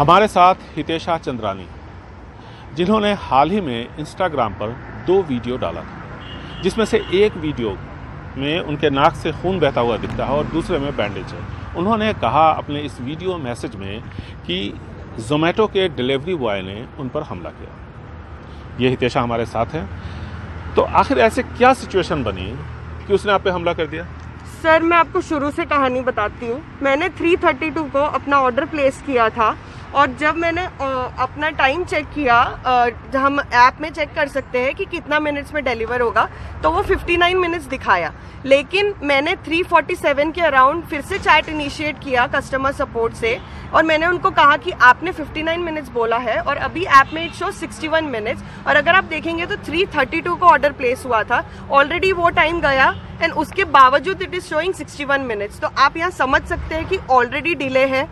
हमारे साथ हितेशा चंद्रानी, जिन्होंने हाल ही में इंस्टाग्राम पर 2 वीडियो डाला था, जिसमें से एक वीडियो में उनके नाक से खून बहता हुआ दिखता है और दूसरे में बैंडेज है। उन्होंने कहा अपने इस वीडियो मैसेज में कि ज़ोमैटो के डिलीवरी बॉय ने उन पर हमला किया। ये हितेशा हमारे साथ हैं। तो आखिर ऐसे क्या सिचुएशन बनी कि उसने आप पे हमला कर दिया? सर, मैं आपको शुरू से कहानी बताती हूँ। मैंने 3:32 को अपना ऑर्डर प्लेस किया था और जब मैंने अपना टाइम चेक किया, हम ऐप में चेक कर सकते हैं कि कितना मिनट्स में डिलीवर होगा, तो वो 59 मिनट्स दिखाया। लेकिन मैंने 3:47 के अराउंड फिर से चैट इनिशिएट किया कस्टमर सपोर्ट से और मैंने उनको कहा कि आपने 59 मिनट्स बोला है और अभी ऐप में इट शो 61 मिनट्स, और अगर आप देखेंगे तो 3:32 को ऑर्डर प्लेस हुआ था, ऑलरेडी वो टाइम गया एंड उसके बावजूद इट इज शोइंग 61 मिनट्स। तो आप यहाँ समझ सकते हैं कि ऑलरेडी डिले है।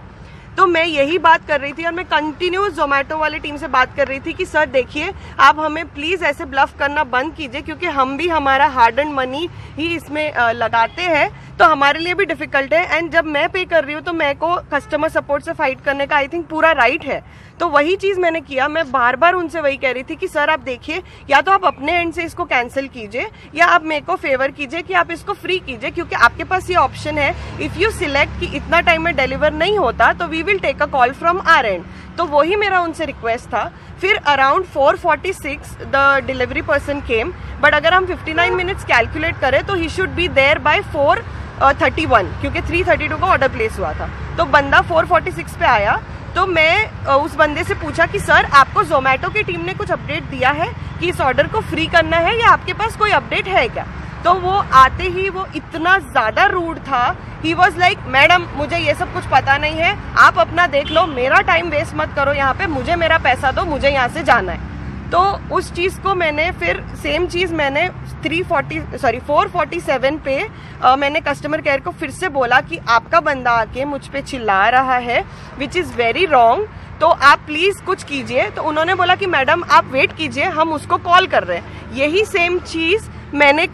तो मैं यही बात कर रही थी और मैं कंटिन्यूस ज़ोमैटो वाली टीम से बात कर रही थी कि सर देखिए, आप हमें प्लीज़ ऐसे ब्लफ करना बंद कीजिए, क्योंकि हम भी हमारा हार्ड एंड मनी ही इसमें लगाते हैं, तो हमारे लिए भी डिफिकल्ट है। एंड जब मैं पे कर रही हूँ तो मेरे को कस्टमर सपोर्ट से फाइट करने का आई थिंक पूरा राइट है। तो वही चीज़ मैंने किया। मैं बार बार उनसे वही कह रही थी कि सर आप देखिए, या तो आप अपने एंड से इसको कैंसिल कीजिए या आप मेरे को फेवर कीजिए कि आप इसको फ्री कीजिए, क्योंकि आपके पास ये ऑप्शन है। इफ़ यू सिलेक्ट कि इतना टाइम में डिलीवर नहीं होता तो we will take a call from our end. तो वही मेरा उनसे रिक्वेस्ट था। फिर around 4:46 the delivery person came, but अगर हम 59 मिनट्स कैलकुलेट करें तो he should be there by 4:31, क्योंकि 3:32 को ऑर्डर प्लेस हुआ था। तो बंदा 4:46 पे आया। तो मैं उस बंदे से पूछा कि सर आपको ज़ोमैटो की टीम ने कुछ अपडेट दिया है कि इस ऑर्डर को फ्री करना है, या आपके पास कोई अपडेट है क्या? तो वो आते ही वो इतना ज़्यादा रूड था। ही वॉज लाइक, मैडम मुझे ये सब कुछ पता नहीं है, आप अपना देख लो, मेरा टाइम वेस्ट मत करो यहाँ पे, मुझे मेरा पैसा दो, मुझे यहाँ से जाना है। तो उस चीज़ को मैंने फिर सेम चीज़ मैंने 4:47 पे मैंने कस्टमर केयर को फिर से बोला कि आपका बंदा आके मुझ पे चिल्ला रहा है, विच इज़ वेरी रॉन्ग, तो आप प्लीज़ कुछ कीजिए। तो उन्होंने बोला कि मैडम आप वेट कीजिए, हम उसको कॉल कर रहे हैं। यही सेम चीज़ मैंने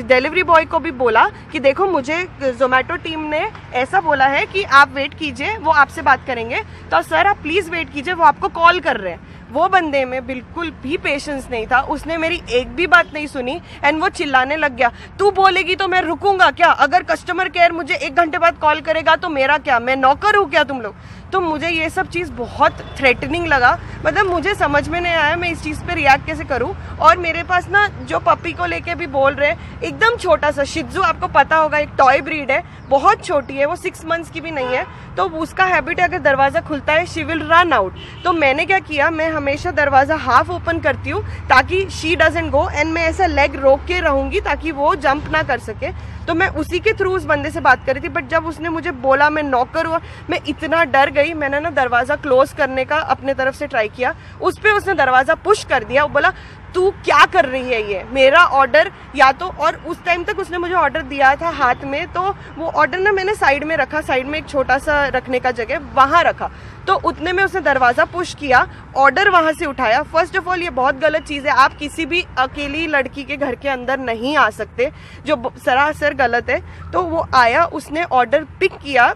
डिलीवरी बॉय को भी बोला कि देखो, मुझे ज़ोमैटो टीम ने ऐसा बोला है कि आप वेट कीजिए, वो आपसे बात करेंगे। तो सर आप प्लीज़ वेट कीजिए, वो आपको कॉल कर रहे हैं। वो बंदे में बिल्कुल भी पेशेंस नहीं था, उसने मेरी एक भी बात नहीं सुनी एंड वो चिल्लाने लग गया, तू बोलेगी तो मैं रुकूंगा क्या? अगर कस्टमर केयर मुझे 1 घंटे बाद कॉल करेगा तो मेरा क्या? मैं नौकर हूँ क्या तुम लोग? तो मुझे ये सब चीज़ बहुत थ्रेटनिंग लगा। मतलब मुझे समझ में नहीं आया मैं इस चीज़ पे रिएक्ट कैसे करूँ। और मेरे पास ना जो पपी को लेके भी बोल रहे, एकदम छोटा सा शिज़ू, आपको पता होगा एक टॉय ब्रीड है, बहुत छोटी है, वो 6 मंथ्स की भी नहीं है। तो उसका हैबिट है अगर दरवाज़ा खुलता है शी विल रन आउट। तो मैंने क्या किया, मैं हमेशा दरवाज़ा हाफ ओपन करती हूँ ताकि शी डजंट गो, एंड मैं ऐसा लेग रोक के रहूँगी ताकि वो जंप ना कर सके। तो मैं उसी के थ्रू उस बंदे से बात कर रही थी। बट जब उसने मुझे बोला मैं नौकर हुआ, मैं इतना डर गई, मैंने ना दरवाज़ा क्लोज करने का अपने तरफ से ट्राई किया। उस पर उसने दरवाज़ा पुश कर दिया। वो बोला तू क्या कर रही है, ये मेरा ऑर्डर या तो, और उस टाइम तक उसने मुझे ऑर्डर दिया था हाथ में, तो वो ऑर्डर ना मैंने साइड में रखा, साइड में एक छोटा सा रखने का जगह वहाँ रखा। तो उतने में उसने दरवाज़ा पुश किया, ऑर्डर वहाँ से उठाया। फर्स्ट ऑफ ऑल ये बहुत गलत चीज़ है, आप किसी भी अकेली लड़की के घर के अंदर नहीं आ सकते, जो सरासर गलत है। तो वो आया, उसने ऑर्डर पिक किया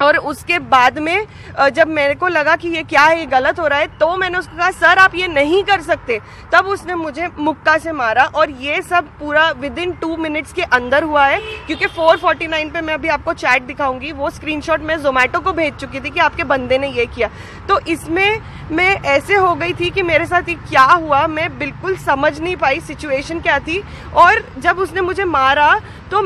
और उसके बाद में जब मेरे को लगा कि ये क्या है, ये गलत हो रहा है, तो मैंने उसको कहा सर आप ये नहीं कर सकते। तब उसने मुझे मुक्का से मारा और ये सब पूरा विदिन 2 मिनट्स के अंदर हुआ है, क्योंकि 4:49 पे मैं अभी आपको चैट दिखाऊंगी, वो स्क्रीनशॉट मैं ज़ोमैटो को भेज चुकी थी कि आपके बंदे ने ये किया। तो इसमें मैं ऐसे हो गई थी कि मेरे साथ ये क्या हुआ मैं बिल्कुल समझ नहीं पाई, सिचुएशन क्या थी। और जब उसने मुझे मारा तो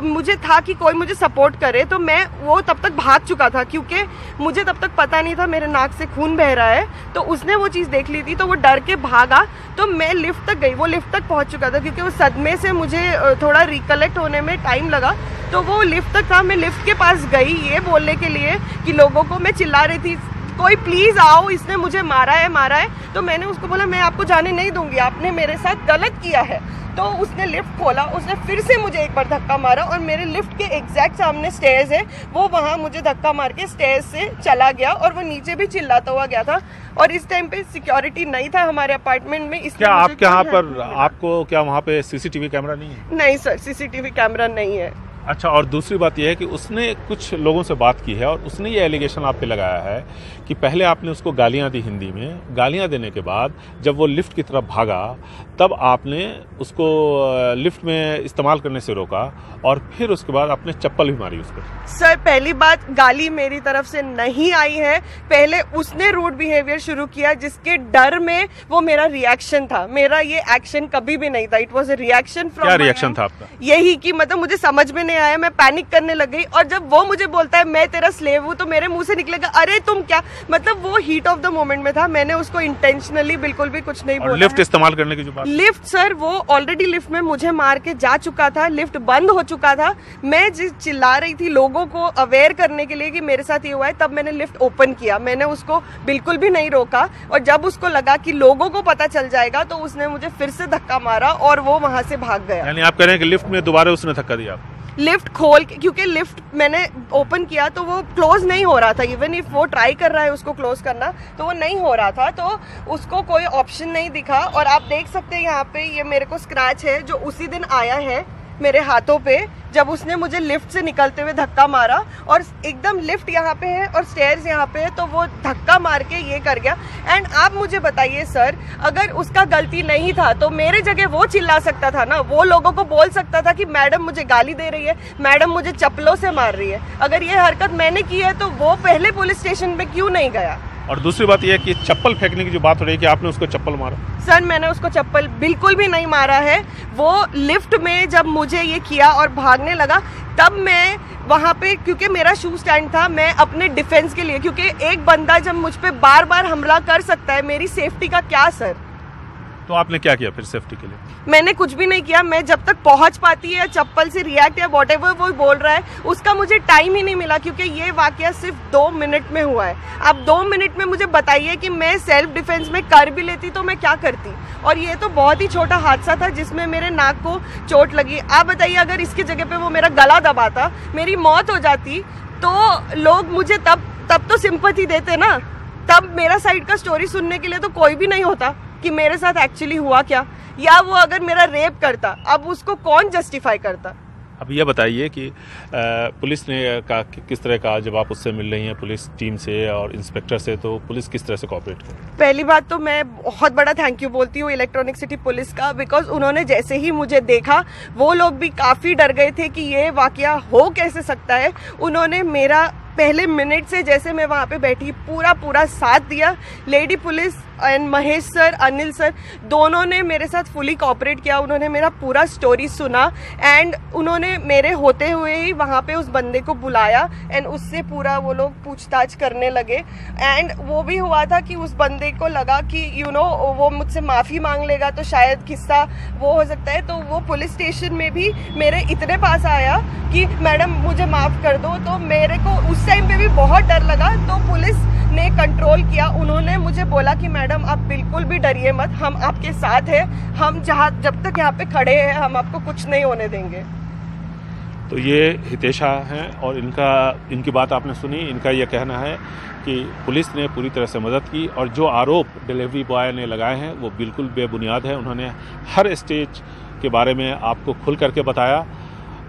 मुझे था कि कोई मुझे सपोर्ट करे, तो मैं वो तब तक भाग चुका था, क्योंकि मुझे तब तक पता नहीं था मेरे नाक से खून बह रहा है। तो उसने वो चीज़ देख ली थी, तो वो डर के भागा। तो मैं लिफ्ट तक गई, वो लिफ्ट तक पहुंच चुका था, क्योंकि वो सदमे से मुझे थोड़ा रिकलेक्ट होने में टाइम लगा। तो वो लिफ्ट तक था, मैं लिफ्ट के पास गई ये बोलने के लिए कि लोगों को मैं चिल्ला रही थी कोई प्लीज़ आओ, इसने मुझे मारा है। तो मैंने उसको बोला मैं आपको जाने नहीं दूंगी, आपने मेरे साथ गलत किया है। तो उसने लिफ्ट खोला, उसने फिर से मुझे एक बार धक्का मारा और मेरे लिफ्ट के एग्जैक्ट सामने स्टेयर्स है, वो वहाँ मुझे धक्का मार के स्टेयर्स से चला गया और वो नीचे भी चिल्लाता हुआ गया था। और इस टाइम पे सिक्योरिटी नहीं था हमारे अपार्टमेंट में। क्या आपके यहाँ पर आपको क्या वहाँ पे सीसीटीवी कैमरा नहीं है? नहीं सर, सीसीटीवी कैमरा नहीं है। अच्छा, और दूसरी बात यह है कि उसने कुछ लोगों से बात की है और उसने ये एलिगेशन आप पे लगाया है कि पहले आपने उसको गालियां दी हिंदी में, गालियां देने के बाद जब वो लिफ्ट की तरफ भागा तब आपने उसको लिफ्ट में इस्तेमाल करने से रोका और फिर उसके बाद आपने चप्पल भी मारी उसको। सर पहली बात, गाली मेरी तरफ से नहीं आई है, पहले उसने रूड बिहेवियर शुरू किया जिसके डर में वो मेरा रिएक्शन था। मेरा ये एक्शन कभी भी नहीं था, it was a reaction from. क्या रिएक्शन था आपका? यही कि मतलब मुझे समझ में नहीं आया, मैं पैनिक करने लग गई और जब वो मुझे बोलता है मैं तेरा स्लेव हूँ तो मेरे मुंह से निकलेगा अरे तुम क्या, मतलब वो हीट ऑफ द मोमेंट में था। मैंने उसको इंटेंशनली बिल्कुल भी कुछ नहीं बोला। लिफ्ट इस्तेमाल करने की जो बात, लिफ्ट सर वो ऑलरेडी लिफ्ट में मुझे मार के जा चुका था, लिफ्ट बंद हो चुका था। मैं जिस चिल्ला रही थी लोगों को अवेयर करने के लिए कि मेरे साथ ये हुआ है, तब मैंने लिफ्ट ओपन किया, मैंने उसको बिल्कुल भी नहीं रोका और जब उसको लगा कि लोगों को पता चल जाएगा तो उसने मुझे फिर से धक्का मारा और वो वहां से भाग गया। यानी आप कह रहे हैं कि लिफ्ट में दोबारा उसने धक्का दिया आपको? लिफ्ट खोल के, क्योंकि लिफ्ट मैंने ओपन किया तो वो क्लोज नहीं हो रहा था। इवन इफ वो ट्राई कर रहा है उसको क्लोज करना तो वो नहीं हो रहा था, तो उसको कोई ऑप्शन नहीं दिखा। और आप देख सकते हैं यहाँ पे ये मेरे को स्क्रैच है जो उसी दिन आया है मेरे हाथों पे जब उसने मुझे लिफ्ट से निकलते हुए धक्का मारा और एकदम लिफ्ट यहाँ पे है और स्टेयर्स यहाँ पे है तो वो धक्का मार के ये कर गया। एंड आप मुझे बताइए सर, अगर उसका गलती नहीं था तो मेरे जगह वो चिल्ला सकता था ना, वो लोगों को बोल सकता था कि मैडम मुझे गाली दे रही है, मैडम मुझे चप्पलों से मार रही है। अगर ये हरकत मैंने की है तो वो पहले पुलिस स्टेशन पे क्यों नहीं गया? और दूसरी बात यह है कि चप्पल फेंकने की जो बात हो रही है कि आपने उसको चप्पल मारा। सर मैंने उसको चप्पल बिल्कुल भी नहीं मारा है। वो लिफ्ट में जब मुझे ये किया और भागने लगा तब मैं वहां पे, क्योंकि मेरा शू स्टैंड था, मैं अपने डिफेंस के लिए, क्योंकि एक बंदा जब मुझ पे बार बार हमला कर सकता है, मेरी सेफ्टी का क्या सर? तो आपने क्या किया फिर सेफ्टी के लिए? मैंने कुछ भी नहीं किया। मैं जब तक पहुंच पाती है चप्पल से रिएक्ट या व्हाटएवर वो बोल रहा है उसका मुझे टाइम ही नहीं मिला, क्योंकि ये वाकया सिर्फ 2 मिनट में हुआ है। आप 2 मिनट में मुझे बताइए कि मैं सेल्फ डिफेंस में कर भी लेती तो मैं क्या करती? और ये तो बहुत ही छोटा हादसा था जिसमें मेरे नाक को चोट लगी। आप बताइए अगर इसकी जगह पे वो मेरा गला दबाता, मेरी मौत हो जाती, तो लोग मुझे तब तो सिंपैथी देते ना, तब मेरा साइड का स्टोरी सुनने के लिए तो कोई भी नहीं होता कि मेरे साथ एक्चुअली हुआ क्या। या वो अगर मेरा रेप करता, अब उसको कौन जस्टिफाई करता? अब ये बताइए कि पुलिस ने किस तरह का, जब आप उससे मिल रही हैं पुलिस टीम से और इंस्पेक्टर से, तो पुलिस किस तरह से कोऑपरेट कर? पहली बात तो मैं बहुत बड़ा थैंक यू बोलती हूँ इलेक्ट्रॉनिक सिटी पुलिस का, बिकॉज उन्होंने जैसे ही मुझे देखा वो लोग भी काफ़ी डर गए थे कि ये वाकया हो कैसे सकता है। उन्होंने मेरा पहले मिनट से जैसे मैं वहाँ पे बैठी पूरा साथ दिया। Lady police and Mahesh sir, Anil sir, दोनों ने मेरे साथ फुली कोऑपरेट किया। उन्होंने मेरा पूरा स्टोरी सुना एंड उन्होंने मेरे होते हुए ही वहाँ पे उस बंदे को बुलाया एंड उससे पूरा वो लोग पूछताछ करने लगे। एंड वो भी हुआ था कि उस बंदे को लगा कि वो मुझसे माफ़ी मांग लेगा तो शायद किस्सा वो हो सकता है, तो वो पुलिस स्टेशन में भी मेरे इतने पास आया कि मैडम मुझे माफ़ कर दो। तो मेरे को उस टाइम पे भी बहुत डर लगा, तो पुलिस ने कंट्रोल किया। उन्होंने मुझे बोला कि मैडम आप बिल्कुल भी डरिए मत, हम आपके साथ हैं, हम जब तक यहाँ पे खड़े हैं हम आपको कुछ नहीं होने देंगे। तो ये हितेशा हैं और इनकी बात आपने सुनी। इनका यह कहना है कि पुलिस ने पूरी तरह से मदद की और जो आरोप डिलीवरी बॉय ने लगाए हैं वो बिल्कुल बेबुनियाद है। उन्होंने हर स्टेज के बारे में आपको खुल करके बताया।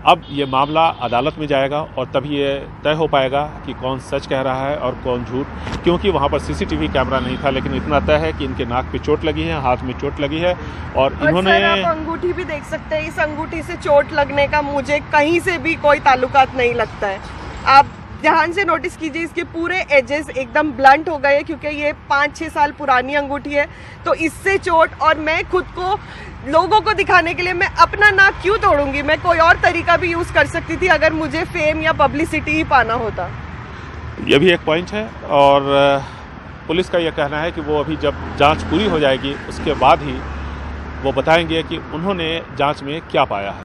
अब ये मामला अदालत में जाएगा और तभी ये तय हो पाएगा कि कौन सच कह रहा है और कौन झूठ, क्योंकि वहाँ पर सीसीटीवी कैमरा नहीं था। लेकिन इतना तय है कि इनके नाक पे चोट लगी है, हाथ में चोट लगी है और इन्होंने आप अंगूठी भी देख सकते हैं। इस अंगूठी से चोट लगने का मुझे कहीं से भी कोई ताल्लुकात नहीं लगता है। आप ध्यान से नोटिस कीजिए, इसके पूरे एजेस एकदम ब्लंट हो गए क्योंकि ये 5-6 साल पुरानी अंगूठी है। तो इससे चोट, और मैं खुद को लोगों को दिखाने के लिए मैं अपना नाक क्यों तोड़ूंगी? मैं कोई और तरीका भी यूज कर सकती थी अगर मुझे फेम या पब्लिसिटी ही पाना होता। ये भी एक पॉइंट है और पुलिस का यह कहना है कि वो अभी जब जांच पूरी हो जाएगी उसके बाद ही वो बताएंगे कि उन्होंने जांच में क्या पाया है।